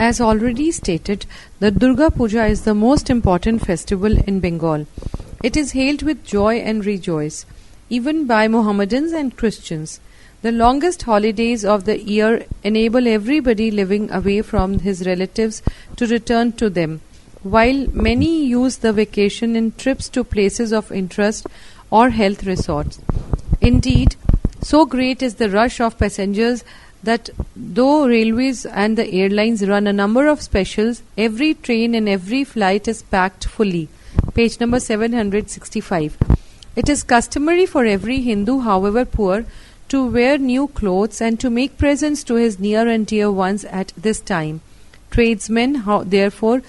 As already stated, the Durga Puja is the most important festival in Bengal. It is hailed with joy and rejoice, even by Mohammedans and Christians. The longest holidays of the year enable everybody living away from his relatives to return to them, while many use the vacation in trips to places of interest or health resorts. Indeed, so great is the rush of passengers that though railways and the airlines run a number of specials, every train and every flight is packed fully. Page number 765. It is customary for every Hindu, however poor, to wear new clothes and to make presents to his near and dear ones at this time. Tradesmen, therefore,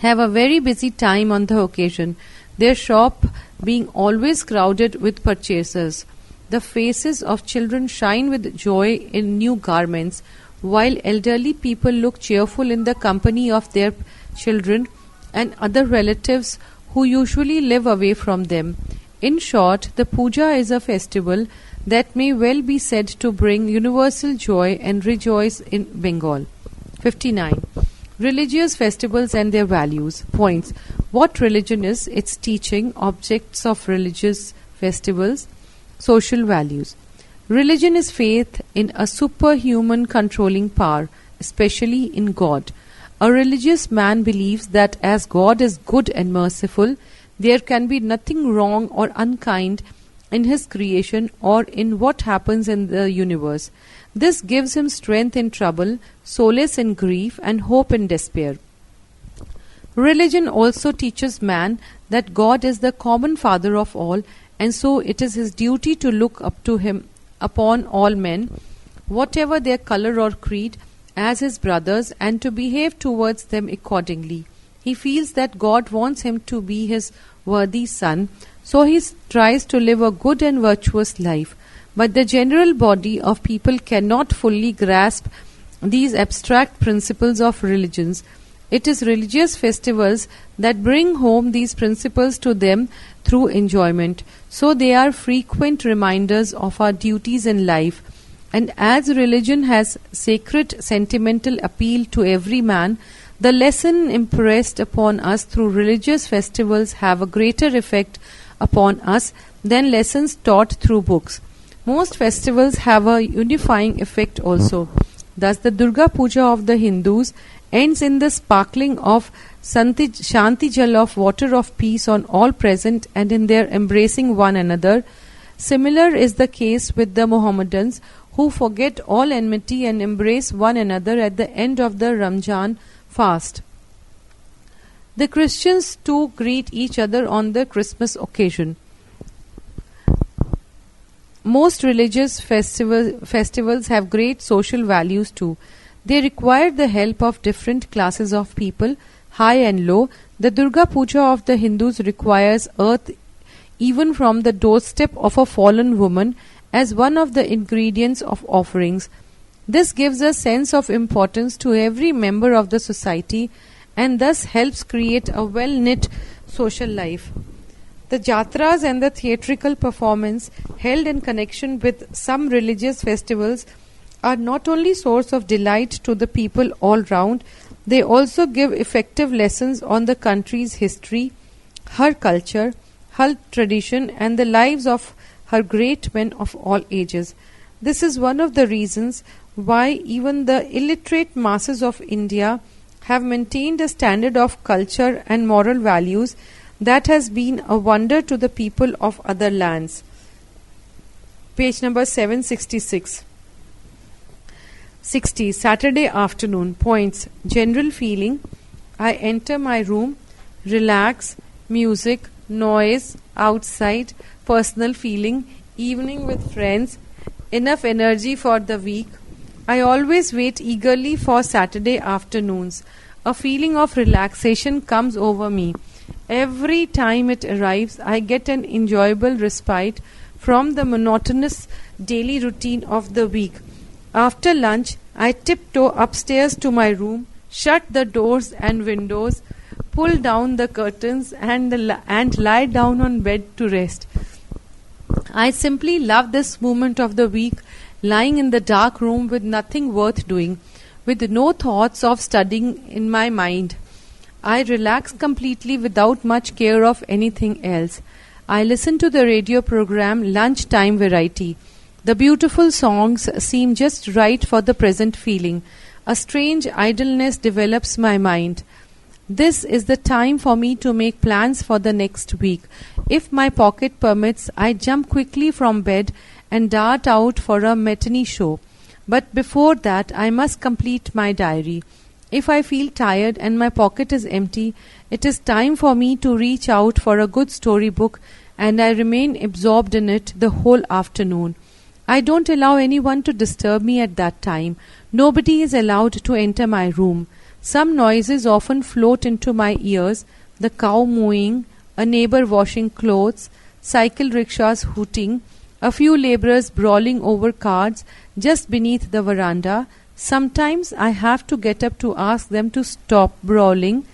have a very busy time on the occasion, their shop being always crowded with purchasers. The faces of children shine with joy in new garments, while elderly people look cheerful in the company of their children and other relatives who usually live away from them. In short, the puja is a festival that may well be said to bring universal joy and rejoice in Bengal. 59. Religious festivals and their values. Points. What religion is, its teaching, objects of religious festivals, social values. Religion is faith in a superhuman controlling power, especially in God. A religious man believes that as God is good and merciful, there can be nothing wrong or unkind in his creation or in what happens in the universe. This gives him strength in trouble, solace in grief, and hope in despair. Religion also teaches man that God is the common father of all, and so it is his duty to look up to him upon all men, whatever their color or creed, as his brothers, and to behave towards them accordingly. He feels that God wants him to be his worthy son, so he tries to live a good and virtuous life. But the general body of people cannot fully grasp these abstract principles of religions. It is religious festivals that bring home these principles to them through enjoyment. So they are frequent reminders of our duties in life. And as religion has sacred sentimental appeal to every man, the lesson impressed upon us through religious festivals have a greater effect upon us than lessons taught through books. Most festivals have a unifying effect also. Thus the Durga Puja of the Hindus ends in the sparkling of Shanti Jal of water of peace on all present and in their embracing one another. Similar is the case with the Mohammedans, who forget all enmity and embrace one another at the end of the Ramzan fast. The Christians too greet each other on the Christmas occasion. Most religious festivals have great social values too. They require the help of different classes of people, high and low. The Durga Puja of the Hindus requires earth even from the doorstep of a fallen woman as one of the ingredients of offerings. This gives a sense of importance to every member of the society and thus helps create a well-knit social life. The jatras and the theatrical performance held in connection with some religious festivals are not only source of delight to the people all round, they also give effective lessons on the country's history, her culture, her tradition, and the lives of her great men of all ages. This is one of the reasons why even the illiterate masses of India have maintained a standard of culture and moral values that has been a wonder to the people of other lands. Page number 766. 60. Saturday afternoon. Points. General feeling. I enter my room, relax, music, noise, outside, personal feeling, evening with friends, enough energy for the week. I always wait eagerly for Saturday afternoons. A feeling of relaxation comes over me. Every time it arrives, I get an enjoyable respite from the monotonous daily routine of the week. After lunch, I tiptoe upstairs to my room, shut the doors and windows, pull down the curtains and lie down on bed to rest. I simply love this moment of the week, lying in the dark room with nothing worth doing. with no thoughts of studying in my mind. I relax completely without much care of anything else. I listen to the radio program Lunchtime Variety. The beautiful songs seem just right for the present feeling. A strange idleness develops my mind. This is the time for me to make plans for the next week. If my pocket permits, I jump quickly from bed and dart out for a matinee show. But before that, I must complete my diary. If I feel tired and my pocket is empty, it is time for me to reach out for a good storybook, and I remain absorbed in it the whole afternoon. I don't allow anyone to disturb me at that time. Nobody is allowed to enter my room. Some noises often float into my ears: the cow mooing, a neighbor washing clothes, cycle rickshaws hooting, a few laborers brawling over cards just beneath the veranda. Sometimes I have to get up to ask them to stop brawling.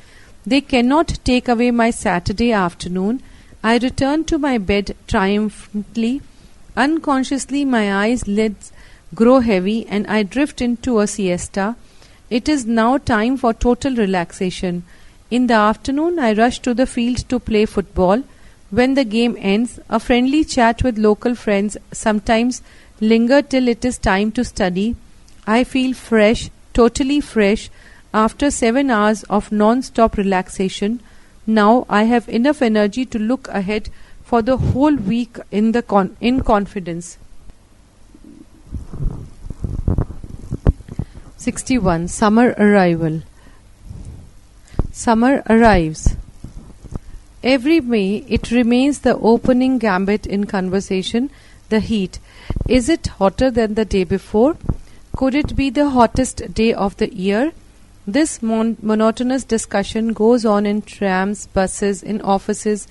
They cannot take away my Saturday afternoon. I return to my bed triumphantly. Unconsciously my eyelids grow heavy and I drift into a siesta. It is now time for total relaxation. In the afternoon I rush to the field to play football. When the game ends, a friendly chat with local friends, sometimes linger till it is time to study. I feel fresh, totally fresh, after 7 hours of non-stop relaxation. Now I have enough energy to look ahead for the whole week in confidence. 61. Summer arrival. Summer arrives. Every May it remains the opening gambit in conversation, the heat. Is it hotter than the day before? Could it be the hottest day of the year? This monotonous discussion goes on in trams, buses, in offices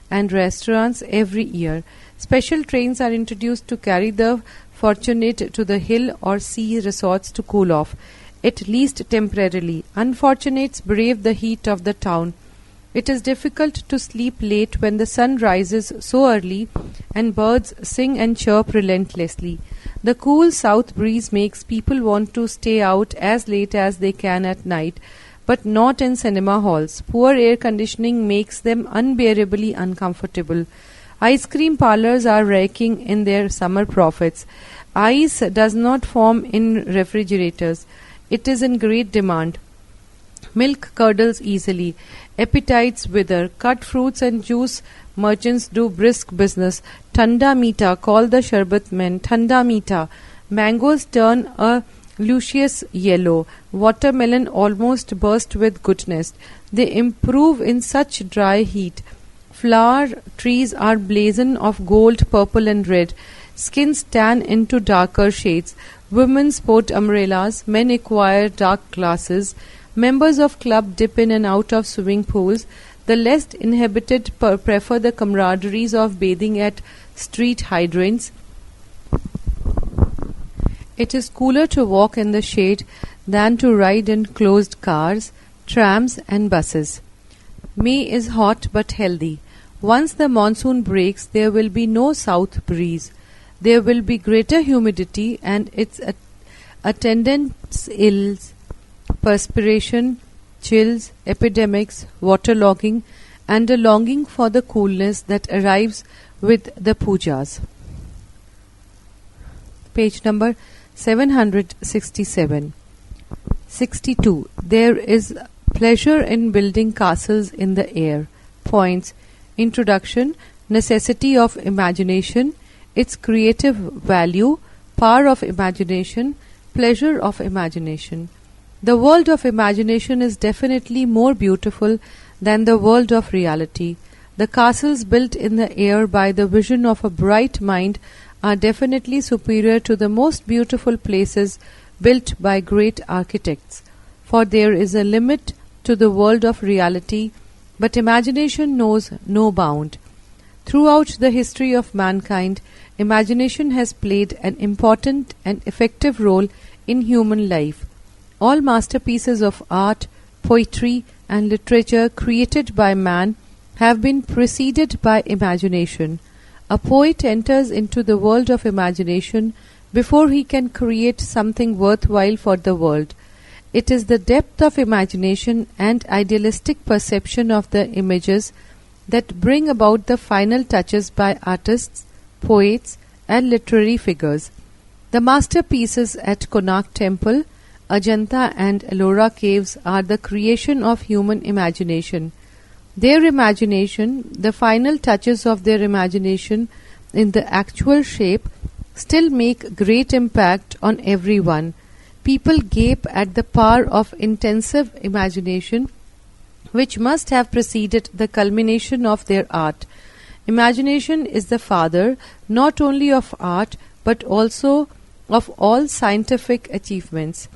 and restaurants every year. Special trains are introduced to carry the fortunate to the hill or sea resorts to cool off, at least temporarily. Unfortunates brave the heat of the town. It is difficult to sleep late when the sun rises so early and birds sing and chirp relentlessly. The cool south breeze makes people want to stay out as late as they can at night, but not in cinema halls. Poor air conditioning makes them unbearably uncomfortable. Ice cream parlors are raking in their summer profits. Ice does not form in refrigerators. It is in great demand. Milk curdles easily. Appetites wither. Cut fruits and juice merchants do brisk business. Thanda meeta, call the sharbat men. Thanda meeta. Mangoes turn a luscious yellow. Watermelon almost burst with goodness. They improve in such dry heat. Flower trees are blazon of gold, purple and red. Skins tan into darker shades. Women sport umbrellas. Men acquire dark glasses. Members of club dip in and out of swimming pools. The less inhabited prefer the camaraderies of bathing at street hydrants. It is cooler to walk in the shade than to ride in closed cars, trams and buses. May is hot but healthy. Once the monsoon breaks, there will be no south breeze. There will be greater humidity and its attendant ills, perspiration, chills, epidemics, waterlogging, and a longing for the coolness that arrives with the pujas. Page number 767. 62. There is pleasure in building castles in the air. Points. Introduction. Necessity of imagination. Its creative value. Power of imagination. Pleasure of imagination. The world of imagination is definitely more beautiful than the world of reality. The castles built in the air by the vision of a bright mind are definitely superior to the most beautiful places built by great architects. For there is a limit to the world of reality, but imagination knows no bound. Throughout the history of mankind, imagination has played an important and effective role in human life. All masterpieces of art, poetry, and literature created by man have been preceded by imagination. A poet enters into the world of imagination before he can create something worthwhile for the world. It is the depth of imagination and idealistic perception of the images that bring about the final touches by artists, poets, and literary figures. The masterpieces at Konark Temple, Ajanta and Ellora caves are the creation of human imagination. Their imagination, the final touches of their imagination in the actual shape, still make great impact on everyone. People gape at the power of intensive imagination which must have preceded the culmination of their art. Imagination is the father not only of art but also of all scientific achievements.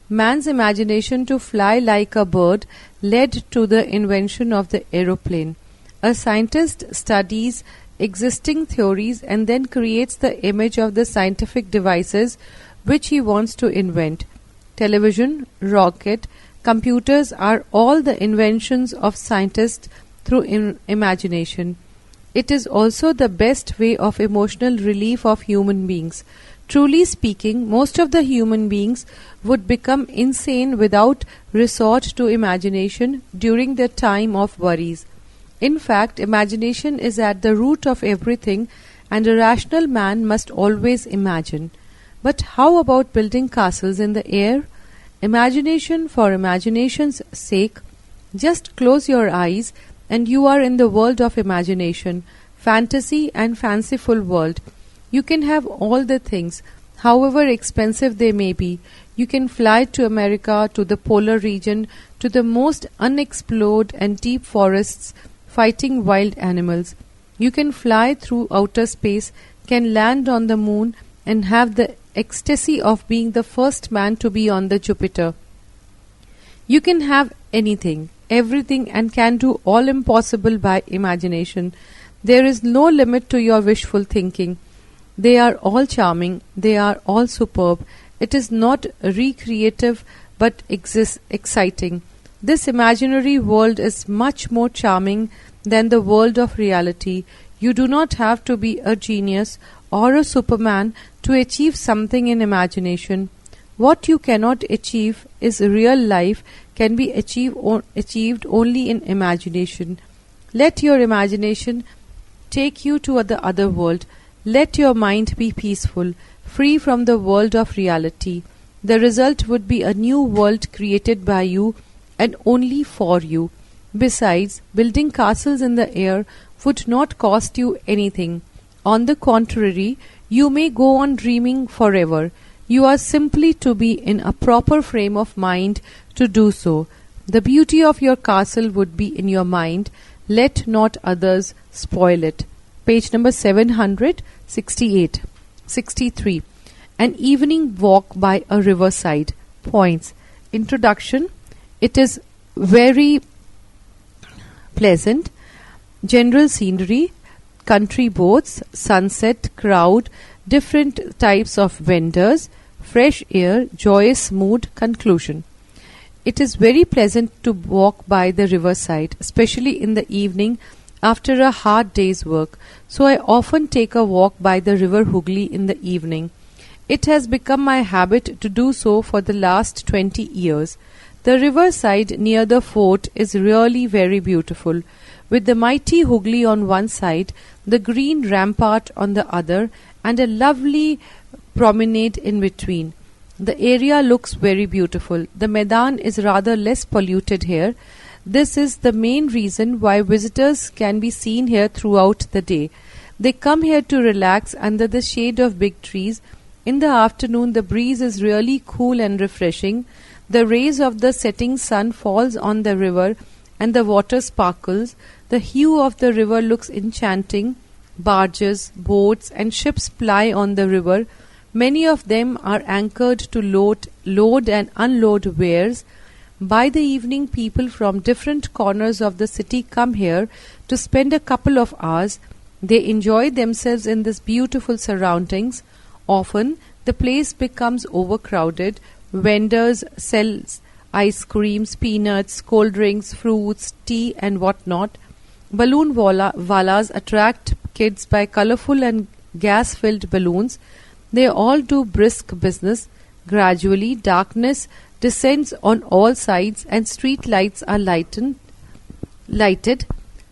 Man's imagination to fly like a bird led to the invention of the aeroplane. A scientist studies existing theories and then creates the image of the scientific devices which he wants to invent. Television, rocket, computers are all the inventions of scientists through imagination. It is also the best way of emotional relief of human beings. Truly speaking, most of the human beings would become insane without resort to imagination during their time of worries. In fact, imagination is at the root of everything, and a rational man must always imagine. But how about building castles in the air? Imagination for imagination's sake. Just close your eyes and you are in the world of imagination, fantasy and fanciful world. You can have all the things, however expensive they may be. You can fly to America, to the polar region, to the most unexplored and deep forests, fighting wild animals. You can fly through outer space, can land on the moon, and have the ecstasy of being the first man to be on the Jupiter. You can have anything, everything, and can do all impossible by imagination. There is no limit to your wishful thinking. They are all charming, they are all superb. It is not recreative but exciting. This imaginary world is much more charming than the world of reality. You do not have to be a genius or a superman to achieve something in imagination. What you cannot achieve is real life can be achieved only in imagination. Let your imagination take you to the other world. Let your mind be peaceful, free from the world of reality. The result would be a new world created by you and only for you. Besides, building castles in the air would not cost you anything. On the contrary, you may go on dreaming forever. You are simply to be in a proper frame of mind to do so. The beauty of your castle would be in your mind. Let not others spoil it. Page number 763. An evening walk by a riverside. Points. Introduction. It is very pleasant. General scenery, country boats, sunset, crowd, different types of vendors, fresh air, joyous mood. Conclusion. It is very pleasant to walk by the riverside, especially in the evening after a hard day's work, so I often take a walk by the river Hooghly in the evening. It has become my habit to do so for the last 20 years. The riverside near the fort is really very beautiful, with the mighty Hooghly on one side, the green rampart on the other, and a lovely promenade in between. The area looks very beautiful. The Maidan is rather less polluted here. This is the main reason why visitors can be seen here throughout the day. They come here to relax under the shade of big trees. In the afternoon the breeze is really cool and refreshing. The rays of the setting sun falls on the river and the water sparkles. The hue of the river looks enchanting. Barges, boats and ships ply on the river. Many of them are anchored to load and unload wares. By the evening, people from different corners of the city come here to spend a couple of hours. They enjoy themselves in these beautiful surroundings. Often, the place becomes overcrowded. Vendors sell ice creams, peanuts, cold drinks, fruits, tea and what not. Balloon wallas attract kids by colorful and gas-filled balloons. They all do brisk business. Gradually, darkness descends on all sides and street lights are lighted.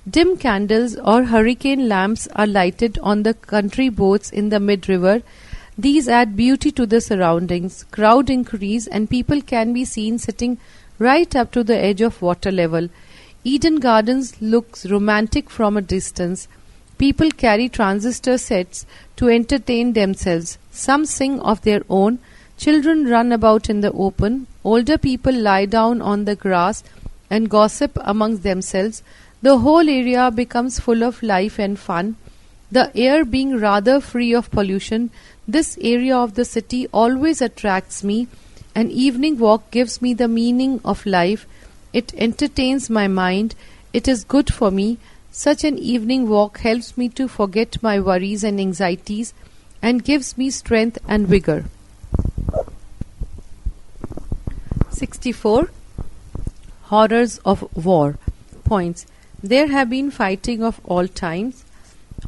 Dim candles or hurricane lamps are lighted on the country boats in the mid-river. These add beauty to the surroundings. Crowd increase and people can be seen sitting right up to the edge of water level. Eden Gardens looks romantic from a distance. People carry transistor sets to entertain themselves. Some sing of their own. Children run about in the open. Older people lie down on the grass and gossip amongst themselves. The whole area becomes full of life and fun. The air being rather free of pollution, this area of the city always attracts me. An evening walk gives me the meaning of life. It entertains my mind. It is good for me. Such an evening walk helps me to forget my worries and anxieties and gives me strength and vigor. 64. Horrors of war. Points. There have been fighting of all times.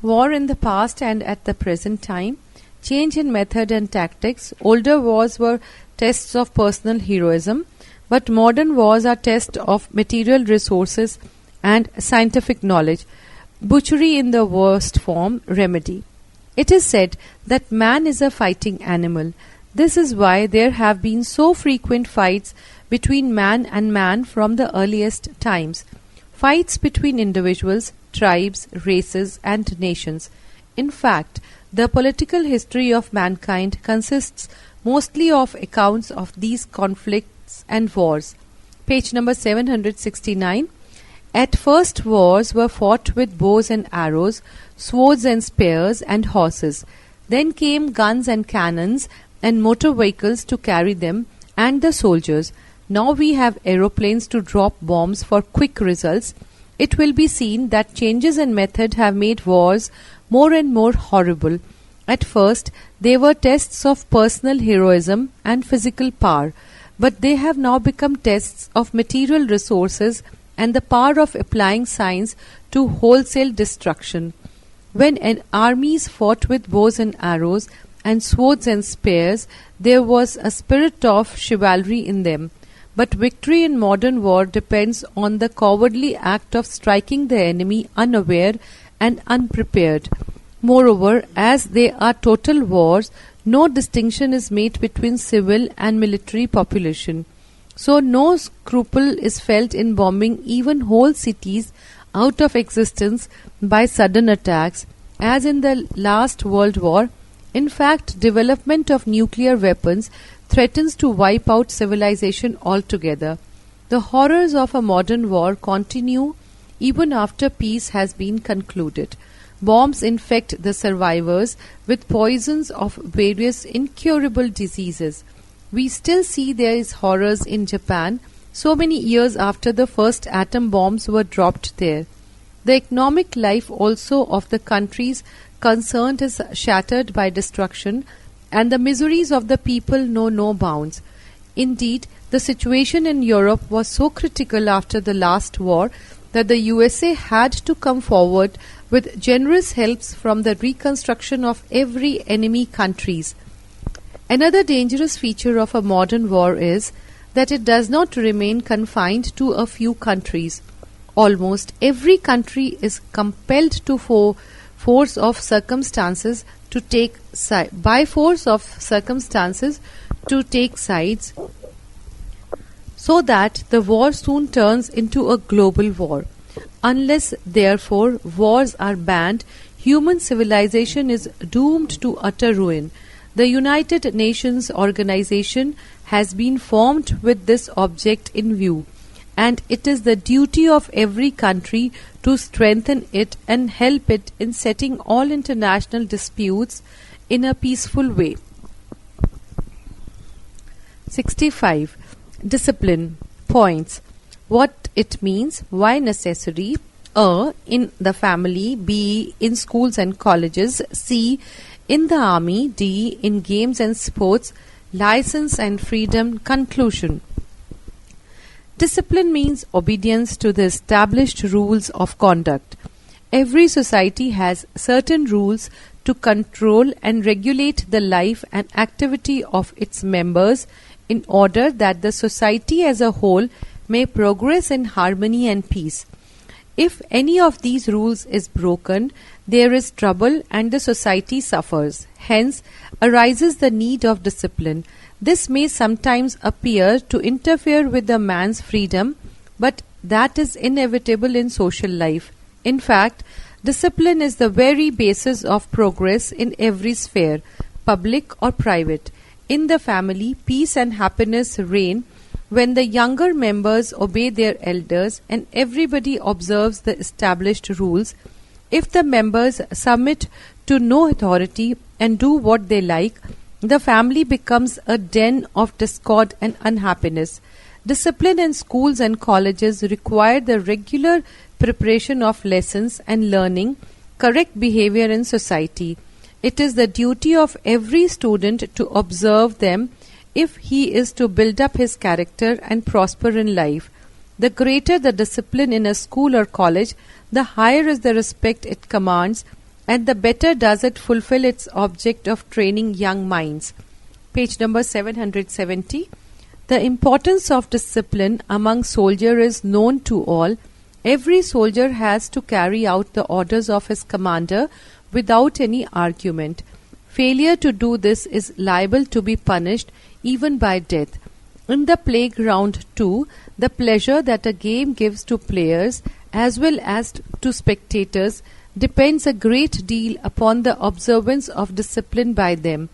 War in the past and at the present time. Change in method and tactics. Older wars were tests of personal heroism, but modern wars are tests of material resources and scientific knowledge. Butchery in the worst form, remedy. It is said that man is a fighting animal. This is why there have been so frequent fights between man and man from the earliest times. Fights between individuals, tribes, races, and nations. In fact, the political history of mankind consists mostly of accounts of these conflicts and wars. Page number 769. At first wars were fought with bows and arrows, swords and spears and horses. Then came guns and cannons and motor vehicles to carry them and the soldiers. Now we have aeroplanes to drop bombs for quick results. It will be seen that changes in method have made wars more and more horrible. At first, they were tests of personal heroism and physical power, but they have now become tests of material resources and the power of applying science to wholesale destruction. When armies fought with bows and arrows and swords and spears, there was a spirit of chivalry in them. But victory in modern war depends on the cowardly act of striking the enemy unaware and unprepared. Moreover, as they are total wars, no distinction is made between civil and military population. So no scruple is felt in bombing even whole cities out of existence by sudden attacks, as in the last World War. In fact, development of nuclear weapons threatens to wipe out civilization altogether. The horrors of a modern war continue even after peace has been concluded. Bombs infect the survivors with poisons of various incurable diseases. We still see these horrors in Japan so many years after the first atom bombs were dropped there. The economic life also of the countries concerned is shattered by destruction, and the miseries of the people know no bounds. Indeed, the situation in Europe was so critical after the last war that the USA had to come forward with generous helps from the reconstruction of every enemy countries. Another dangerous feature of a modern war is that it does not remain confined to a few countries. Almost every country is compelled to force of circumstances to take sides, so that the war soon turns into a global war. Unless, therefore, wars are banned, human civilization is doomed to utter ruin. The United Nations organization has been formed with this object in view, and it is the duty of every country to strengthen it and help it in setting all international disputes in a peaceful way. 65. Discipline. Points. What it means, why necessary. A. In the family. B. In schools and colleges. C. In the army. D. In games and sports. License and freedom. Conclusion. Discipline means obedience to the established rules of conduct. Every society has certain rules to control and regulate the life and activity of its members in order that the society as a whole may progress in harmony and peace. If any of these rules is broken, there is trouble and the society suffers. Hence arises the need of discipline. This may sometimes appear to interfere with a man's freedom, but that is inevitable in social life. In fact, discipline is the very basis of progress in every sphere, public or private. In the family, peace and happiness reign when the younger members obey their elders and everybody observes the established rules. If the members submit to no authority and do what they like, the family becomes a den of discord and unhappiness. Discipline in schools and colleges require the regular preparation of lessons and learning correct behavior in society. It is the duty of every student to observe them if he is to build up his character and prosper in life. The greater the discipline in a school or college, the higher is the respect it commands, and the better does it fulfill its object of training young minds. Page number 770. The importance of discipline among soldiers is known to all. Every soldier has to carry out the orders of his commander without any argument. Failure to do this is liable to be punished even by death. In the playground too, the pleasure that a game gives to players as well as to spectators depends a great deal upon the observance of discipline by them.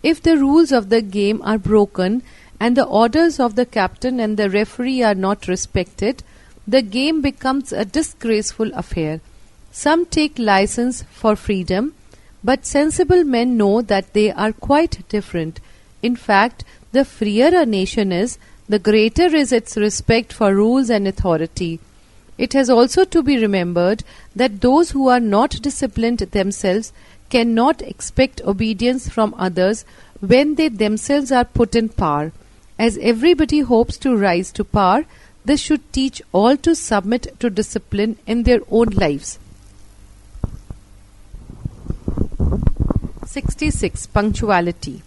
If the rules of the game are broken and the orders of the captain and the referee are not respected, the game becomes a disgraceful affair. Some take license for freedom, but sensible men know that they are quite different. In fact, the freer a nation is, the greater is its respect for rules and authority. It has also to be remembered that those who are not disciplined themselves cannot expect obedience from others when they themselves are put in power. As everybody hopes to rise to power, this should teach all to submit to discipline in their own lives. 66. Punctuality.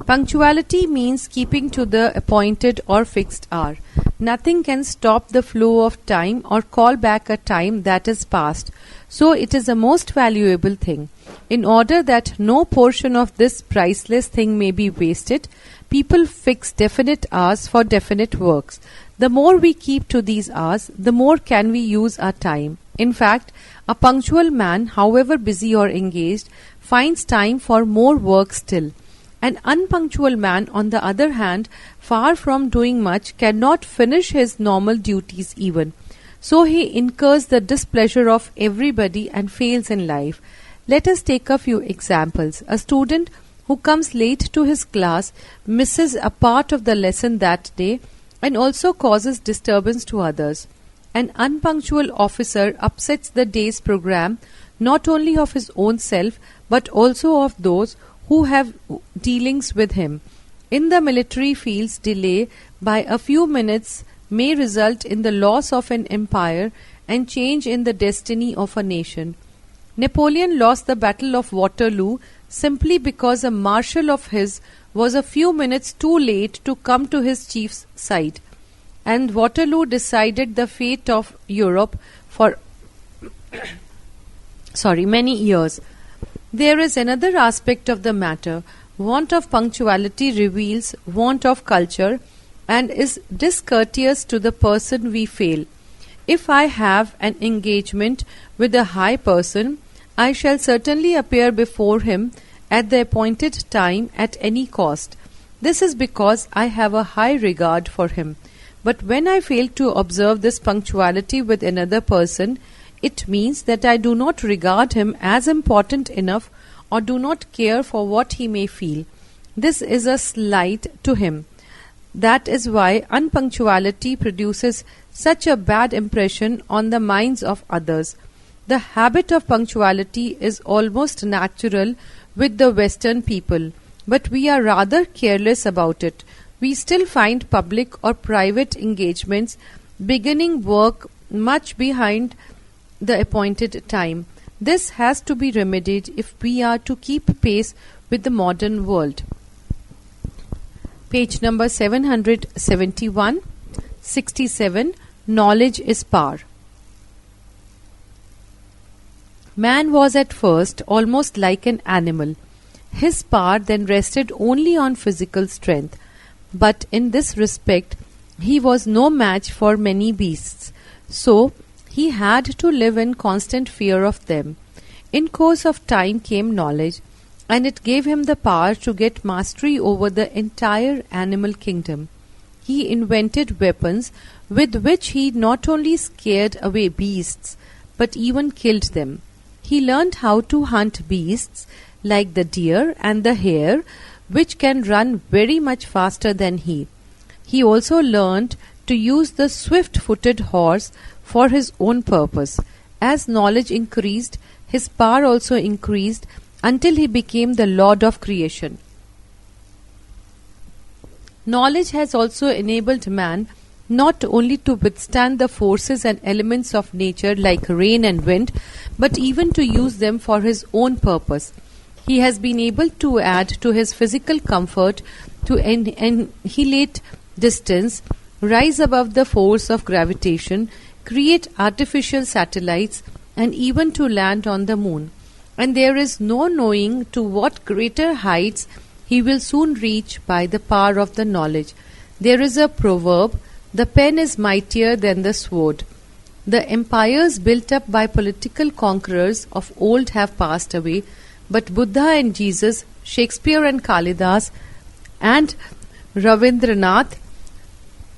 Punctuality means keeping to the appointed or fixed hour. Nothing can stop the flow of time or call back a time that is past, so it is a most valuable thing. In order that no portion of this priceless thing may be wasted, people fix definite hours for definite works. The more we keep to these hours, the more can we use our time. In fact, a punctual man, however busy or engaged, finds time for more work still. An unpunctual man, on the other hand, far from doing much, cannot finish his normal duties even. So he incurs the displeasure of everybody and fails in life. Let us take a few examples. A student who comes late to his class misses a part of the lesson that day and also causes disturbance to others. An unpunctual officer upsets the day's program not only of his own self but also of those who have dealings with him. In the military fields, delay by a few minutes may result in the loss of an empire and change in the destiny of a nation. Napoleon lost the Battle of Waterloo simply because a marshal of his was a few minutes too late to come to his chief's side, and Waterloo decided the fate of Europe for many years. There is another aspect of the matter. Want of punctuality reveals want of culture and is discourteous to the person we fail. If I have an engagement with a high person, I shall certainly appear before him at the appointed time at any cost. This is because I have a high regard for him. But when I fail to observe this punctuality with another person, it means that I do not regard him as important enough or do not care for what he may feel. This is a slight to him. That is why unpunctuality produces such a bad impression on the minds of others. The habit of punctuality is almost natural with the Western people, but we are rather careless about it. We still find public or private engagements beginning work much behind the appointed time. This has to be remedied if we are to keep pace with the modern world. Page number 771, 67. Knowledge is power. Man was at first almost like an animal. His power then rested only on physical strength, but in this respect he was no match for many beasts, so he had to live in constant fear of them. In course of time came knowledge, and it gave him the power to get mastery over the entire animal kingdom. He invented weapons with which he not only scared away beasts, but even killed them. He learned how to hunt beasts like the deer and the hare, which can run very much faster than he. He also learned to use the swift-footed horse for his own purpose. As knowledge increased, his power also increased until he became the lord of creation. Knowledge has also enabled man not only to withstand the forces and elements of nature like rain and wind, but even to use them for his own purpose. He has been able to add to his physical comfort, to annihilate distance, rise above the force of gravitation, create artificial satellites, and even to land on the moon. And there is no knowing to what greater heights he will soon reach by the power of the knowledge. There is a proverb, "The pen is mightier than the sword." The empires built up by political conquerors of old have passed away, but Buddha and Jesus, Shakespeare and Kalidas, and Ravindranath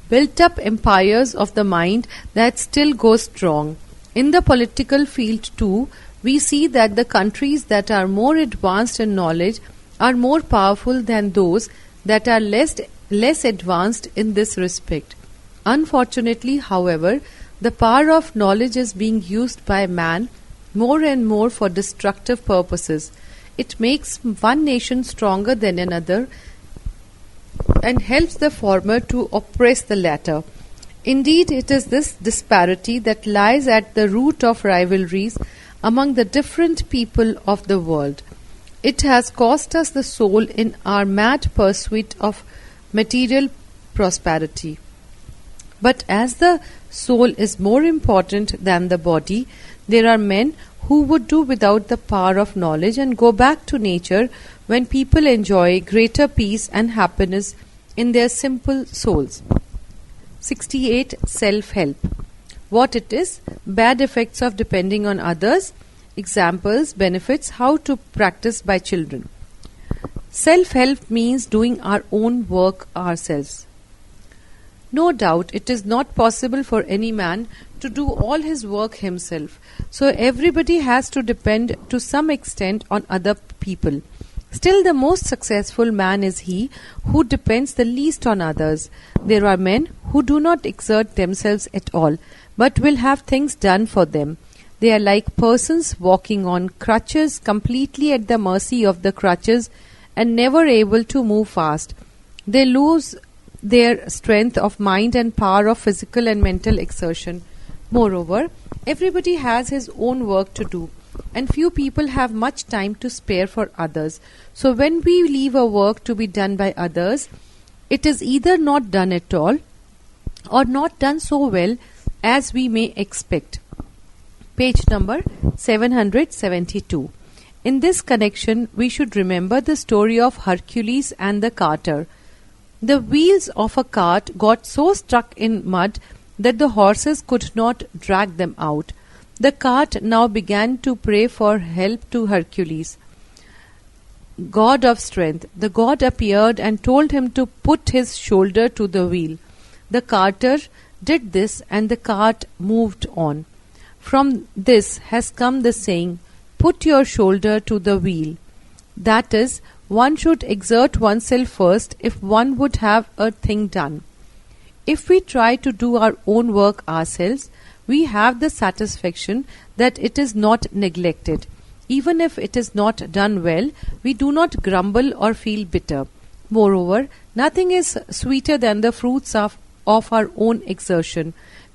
built up empires of the mind that still go strong. In the political field too, we see that the countries that are more advanced in knowledge are more powerful than those that are less advanced in this respect. Unfortunately, however, the power of knowledge is being used by man more and more for destructive purposes. It makes one nation stronger than another and helps the former to oppress the latter. Indeed, it is this disparity that lies at the root of rivalries among the different people of the world. It has cost us the soul in our mad pursuit of material prosperity. But as the soul is more important than the body, there are men who would do without the power of knowledge and go back to nature when people enjoy greater peace and happiness in their simple souls. 68. Self-help. What it is, bad effects of depending on others, examples, benefits, how to practice by children. Self-help means doing our own work ourselves. No doubt it is not possible for any man to do all his work himself, so everybody has to depend to some extent on other people. Still, the most successful man is he who depends the least on others. There are men who do not exert themselves at all, but will have things done for them. They are like persons walking on crutches, completely at the mercy of the crutches and never able to move fast. They lose their strength of mind and power of physical and mental exertion. Moreover, everybody has his own work to do, and few people have much time to spare for others. So when we leave a work to be done by others, it is either not done at all or not done so well as we may expect. Page number 772. In this connection, we should remember the story of Hercules and the carter. The wheels of a cart got so stuck in mud that the horses could not drag them out. The cart now began to pray for help to Hercules, god of strength. The god appeared and told him to put his shoulder to the wheel. The carter did this and the cart moved on. From this has come the saying, "Put your shoulder to the wheel." That is, one should exert oneself first if one would have a thing done. If we try to do our own work ourselves, we have the satisfaction that it is not neglected. Even if it is not done well, we do not grumble or feel bitter. Moreover, nothing is sweeter than the fruits of our own exertion.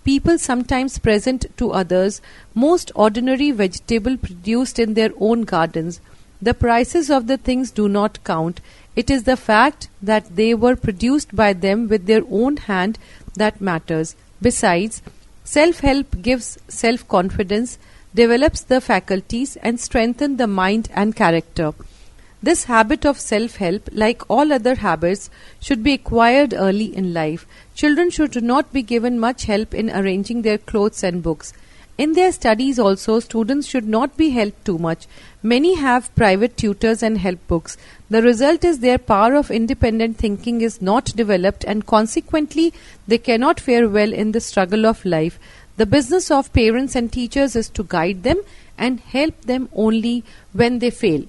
people sometimes present to others most ordinary vegetable produced in their own gardens. The prices of the things do not count. It is the fact that they were produced by them with their own hand that matters. Besides, self-help gives self-confidence, develops the faculties, and strengthens the mind and character. This habit of self-help, like all other habits, should be acquired early in life. Children should not be given much help in arranging their clothes and books. In their studies also, students should not be helped too much. Many have private tutors and help books. The result is their power of independent thinking is not developed, and consequently they cannot fare well in the struggle of life. The business of parents and teachers is to guide them and help them only when they fail.